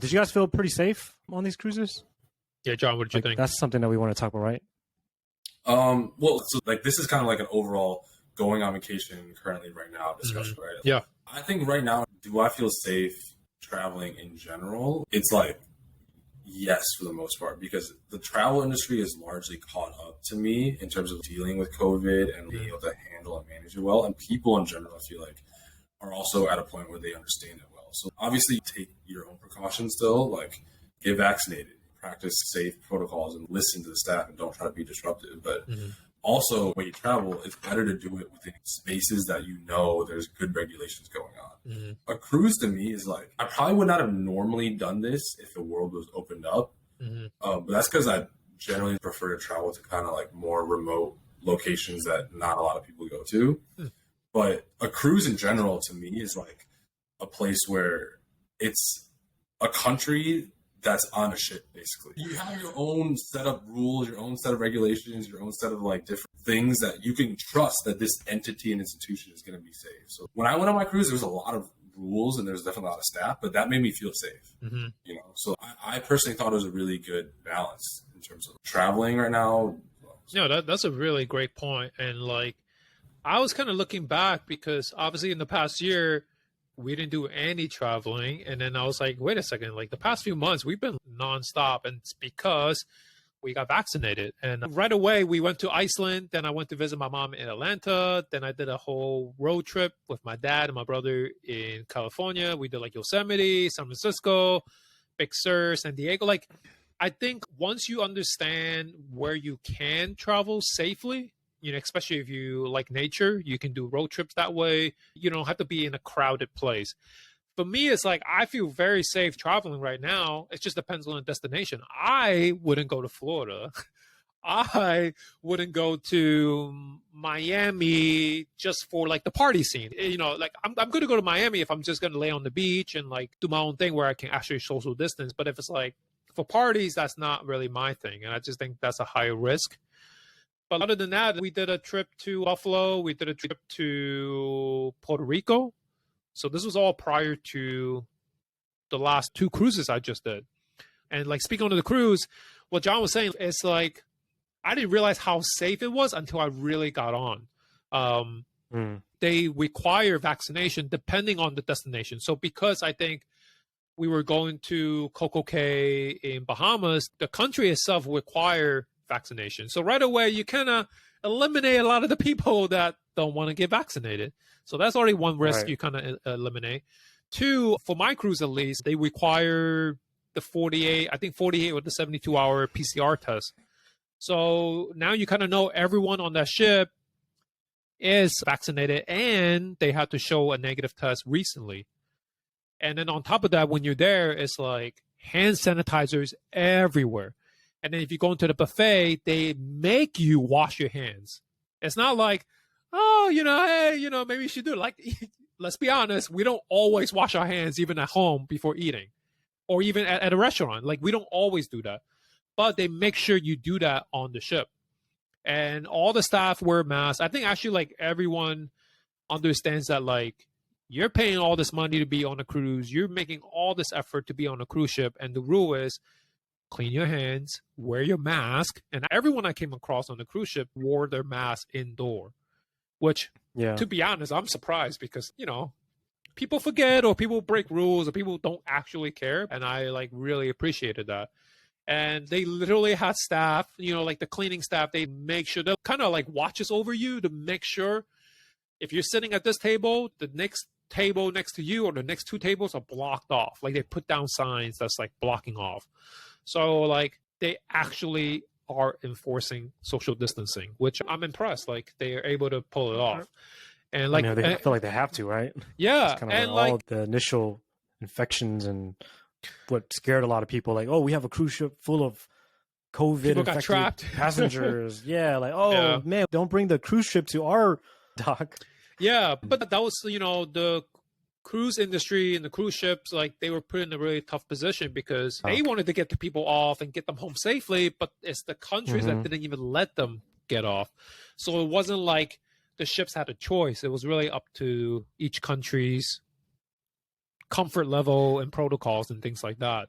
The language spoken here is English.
Did you guys feel pretty safe on these cruises? Yeah, John, what did you think? That's something that we want to talk about, right? Well, so like this is kind of like an overall going on vacation currently right now discussion, right? Yeah. I think right now, do I feel safe traveling in general? It's like, yes, for the most part, because the travel industry is largely caught up to me in terms of dealing with COVID and being able to handle and manage it well. And people in general, I feel like, are also at a point where they understand it well. So obviously take your own precautions still, like get vaccinated, practice safe protocols and listen to the staff and don't try to be disruptive. But also when you travel, it's better to do it within spaces that you know there's good regulations going on. A cruise to me is like, I probably would not have normally done this if the world was opened up. But that's because I generally prefer to travel to kind of like more remote locations that not a lot of people go to. But a cruise in general to me is like a place where it's a country that's on a ship, basically. You have your own set of rules, your own set of regulations, your own set of like different things that you can trust that this entity and institution is going to be safe. So when I went on my cruise, there was a lot of rules and there's definitely a lot of staff, but that made me feel safe. You know, so I personally thought it was a really good balance in terms of traveling right now. No, that's a really great point. And like, I was kind of looking back because obviously in the past year, we didn't do any traveling. And then I was like, wait a second, like the past few months, we've been nonstop. And it's because we got vaccinated. And right away, we went to Iceland. Then I went to visit my mom in Atlanta. Then I did a whole road trip with my dad and my brother in California. We did like Yosemite, San Francisco, Big Sur, San Diego. Like, I think once you understand where you can travel safely, you know, especially if you like nature, you can do road trips that way. You don't have to be in a crowded place. For me, it's like, I feel very safe traveling right now. It just depends on the destination. I wouldn't go to Florida. I wouldn't go to Miami just for like the party scene. You know, like I'm going to go to Miami if I'm just going to lay on the beach and like do my own thing where I can actually social distance. But if it's like for parties, that's not really my thing. And I just think that's a higher risk. But other than that, we did a trip to Buffalo. We did a trip to Puerto Rico. So this was all prior to the last 2 cruises I just did. And like speaking on the cruise, what John was saying is like, I didn't realize how safe it was until I really got on. They require vaccination depending on the destination. So because I think we were going to CocoCay in Bahamas, the country itself require vaccination. So right away, you kind of eliminate a lot of the people that don't want to get vaccinated. So that's already one risk you kind of eliminate. 2, for my cruise at least, they require the 48 or the 72-hour PCR test. So now you kind of know everyone on that ship is vaccinated and they have to show a negative test recently. And then on top of that, when you're there, it's like hand sanitizers everywhere. And then if you go into the buffet, they make you wash your hands. It's not like, oh, you know, hey, you know, maybe you should do it. Like, let's be honest, we don't always wash our hands even at home before eating or even at a restaurant. Like, we don't always do that. But they make sure you do that on the ship. And all the staff wear masks. I think actually, like, everyone understands that, like, you're paying all this money to be on a cruise. You're making all this effort to be on a cruise ship. And the rule is, clean your hands, wear your mask. And everyone I came across on the cruise ship wore their mask indoor, which, to be honest, I'm surprised because, you know, people forget or people break rules or people don't actually care. And I like really appreciated that. And they literally had staff, you know, like the cleaning staff, they make sure they kind of like watches over you to make sure if you're sitting at this table, the next table next to you or the next 2 tables are blocked off. Like they put down signs that's like blocking off. So like they actually are enforcing social distancing, which I'm impressed. Like they are able to pull it off. And like, I feel like they have to, right? Yeah. It's kind of and like all the initial infections and what scared a lot of people. Like, oh, we have a cruise ship full of COVID infected passengers. Like, man, don't bring the cruise ship to our dock. Yeah. But that was, you know, the cruise industry and the cruise ships, like they were put in a really tough position because they wanted to get the people off and get them home safely, but it's the countries that didn't even let them get off. So it wasn't like the ships had a choice. It was really up to each country's comfort level and protocols and things like that.